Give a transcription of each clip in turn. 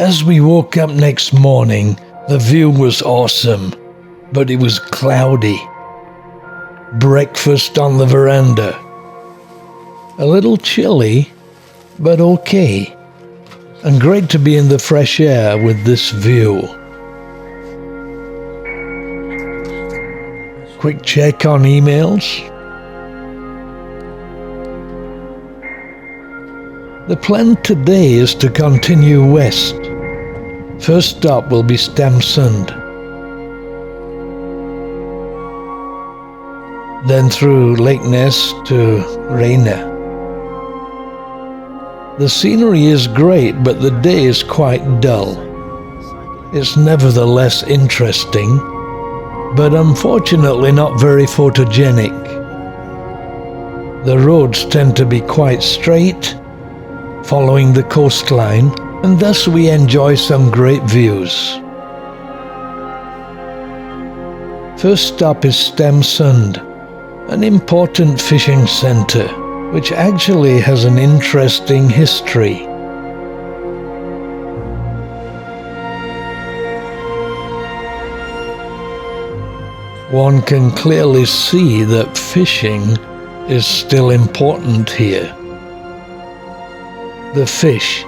As we woke up next morning, the view was awesome, but it was cloudy. Breakfast on the veranda. A little chilly, but okay. And great to be in the fresh air with this view. Quick check on emails. The plan today is to continue west. First stop will be Stamsund. Then through Leknes to Reine. The scenery is great, but the day is quite dull. It's nevertheless interesting, but unfortunately not very photogenic. The roads tend to be quite straight, following the coastline, and thus we enjoy some great views. First stop is Stamsund, an important fishing centre, which actually has an interesting history. One can clearly see that fishing is still important here. The fish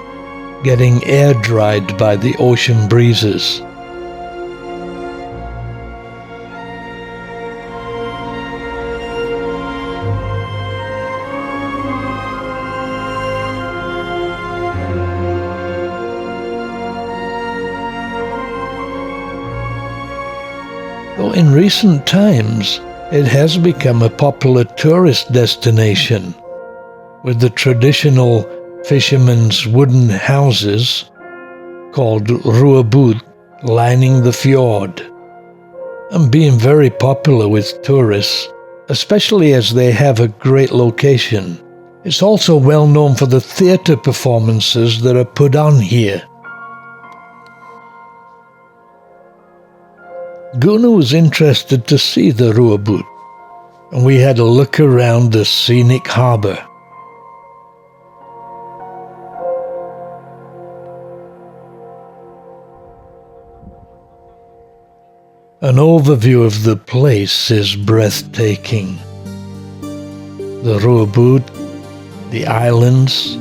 getting air dried by the ocean breezes. Though in recent times it has become a popular tourist destination, with the traditional fishermen's wooden houses called Rorbuer lining the fjord, and being very popular with tourists, especially as they have a great location. It's also well known for the theatre performances that are put on here. Gunnar was interested to see the Rorbuer, and we had a look around the scenic harbour. An overview of the place is breathtaking. The Rorbuer, the islands,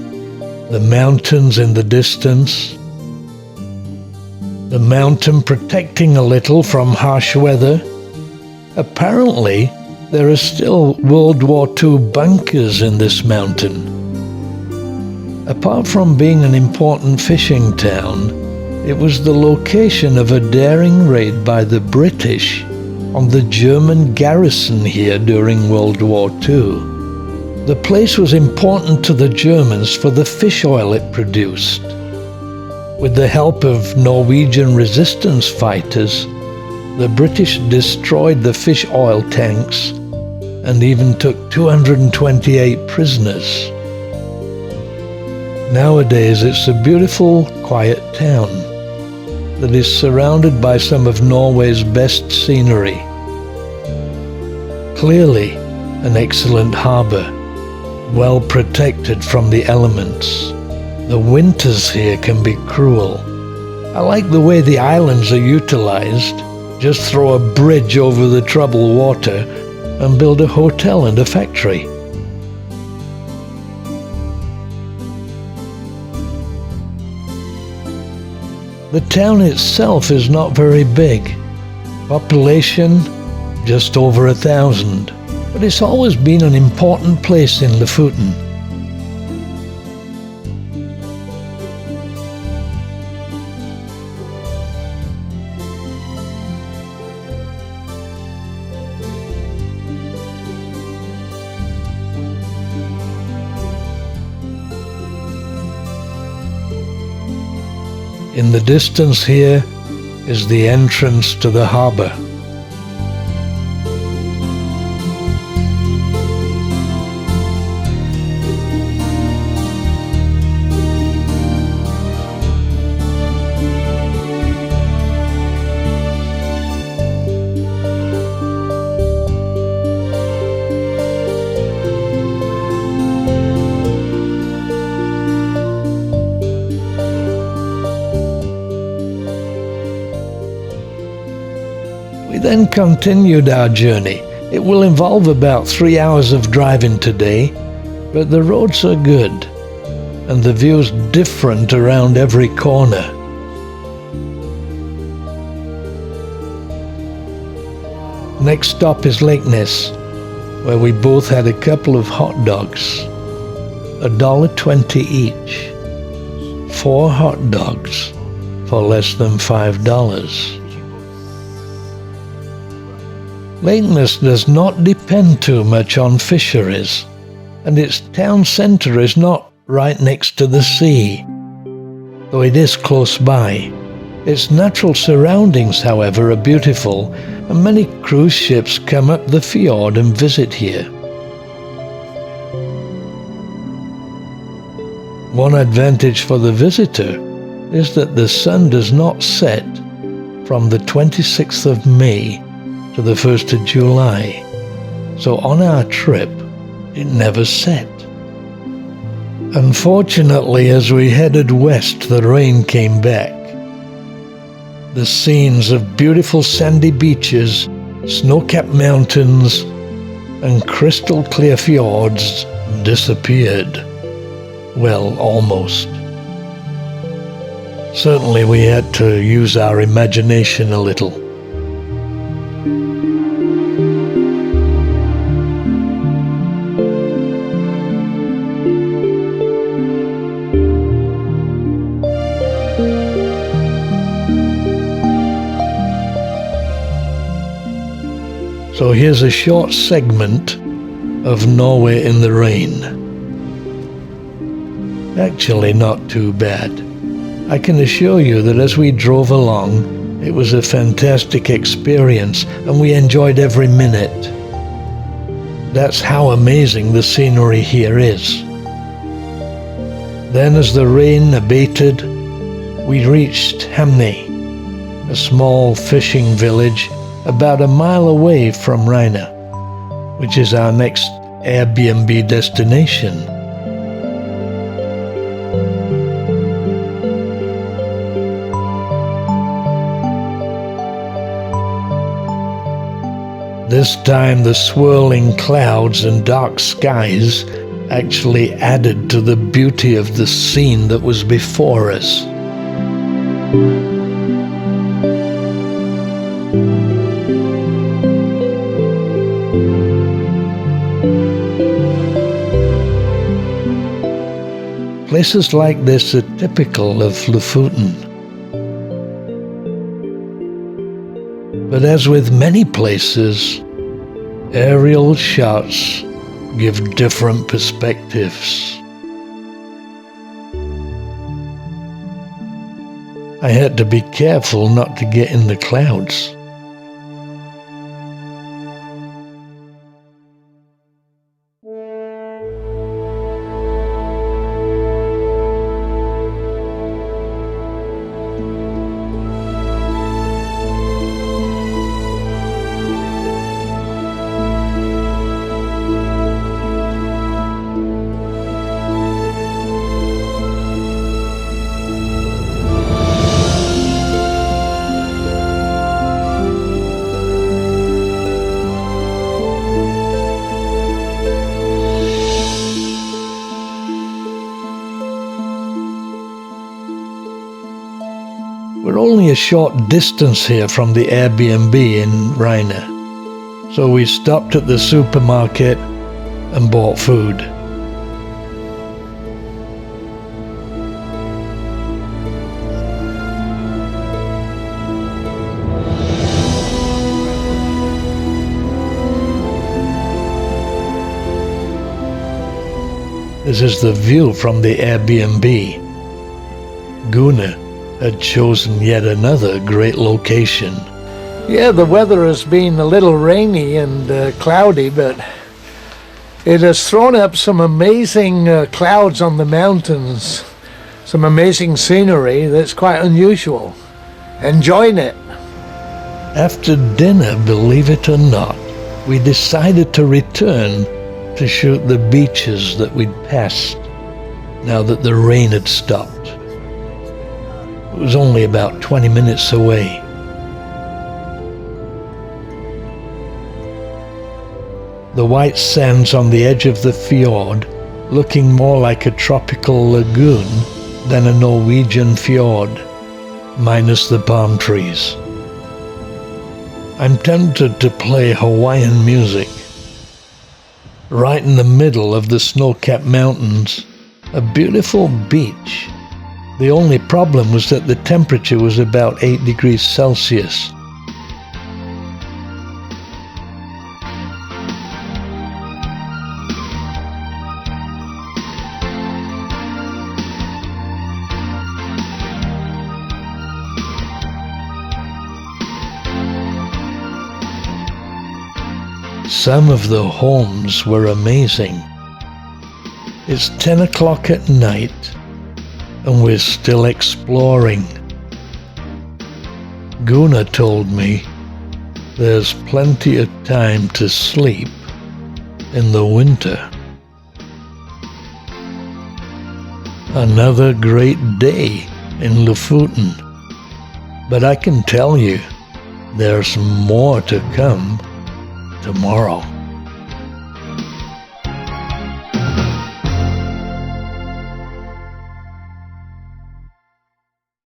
the mountains in the distance, the mountain protecting a little from harsh weather. Apparently, there are still World War II bunkers in this mountain. Apart from being an important fishing town, it was the location of a daring raid by the British on the German garrison here during World War II. The place was important to the Germans for the fish oil it produced. With the help of Norwegian resistance fighters, the British destroyed the fish oil tanks and even took 228 prisoners. Nowadays it's a beautiful, quiet town that is surrounded by some of Norway's best scenery. Clearly, an excellent harbour, well protected from the elements. The winters here can be cruel. I like the way the islands are utilized. Just throw a bridge over the troubled water and build a hotel and a factory. The town itself is not very big. Population, just over 1,000. But it's always been an important place in Lofoten. In the distance here is the entrance to the harbour. then continued our journey. It will involve about 3 hours of driving today, but the roads are good, and the view's different around every corner. Next stop is Leknes, where we both had a couple of hot dogs. $1.20 each. 4 hot dogs for less than $5. Leknes does not depend too much on fisheries, and its town centre is not right next to the sea, though it is close by. Its natural surroundings, however, are beautiful, and many cruise ships come up the fjord and visit here. One advantage for the visitor is that the sun does not set from the 26th of May to the 1st of July, so on our trip it never set. Unfortunately, as we headed west, the rain came back. The scenes of beautiful sandy beaches, snow-capped mountains, and crystal clear fjords disappeared. Well, almost. Certainly we had to use our imagination a little. So here's a short segment of Norway in the rain. Actually not too bad. I can assure you that as we drove along, it was a fantastic experience and we enjoyed every minute. That's how amazing the scenery here is. Then as the rain abated, we reached Hamnoy, a small fishing village about a mile away from Reine, which is our next Airbnb destination. This time the swirling clouds and dark skies actually added to the beauty of the scene that was before us. Places like this are typical of Lofoten. But as with many places, aerial shots give different perspectives. I had to be careful not to get in the clouds. We're only a short distance here from the Airbnb in Reine, so we stopped at the supermarket and bought food. This is the view from the Airbnb. Gunnar had chosen yet another great location. Yeah, the weather has been a little rainy and cloudy, but it has thrown up some amazing clouds on the mountains, some amazing scenery that's quite unusual. Enjoying it. After dinner, believe it or not, we decided to return to shoot the beaches that we'd passed now that the rain had stopped. It was only about 20 minutes away. The white sands on the edge of the fjord looking more like a tropical lagoon than a Norwegian fjord, minus the palm trees. I'm tempted to play Hawaiian music. Right in the middle of the snow-capped mountains, a beautiful beach. The only problem was that the temperature was about 8 degrees Celsius. Some of the homes were amazing. It's 10 o'clock at night, and we're still exploring. Gunnar told me there's plenty of time to sleep in the winter. Another great day in Lofoten, but I can tell you there's more to come tomorrow.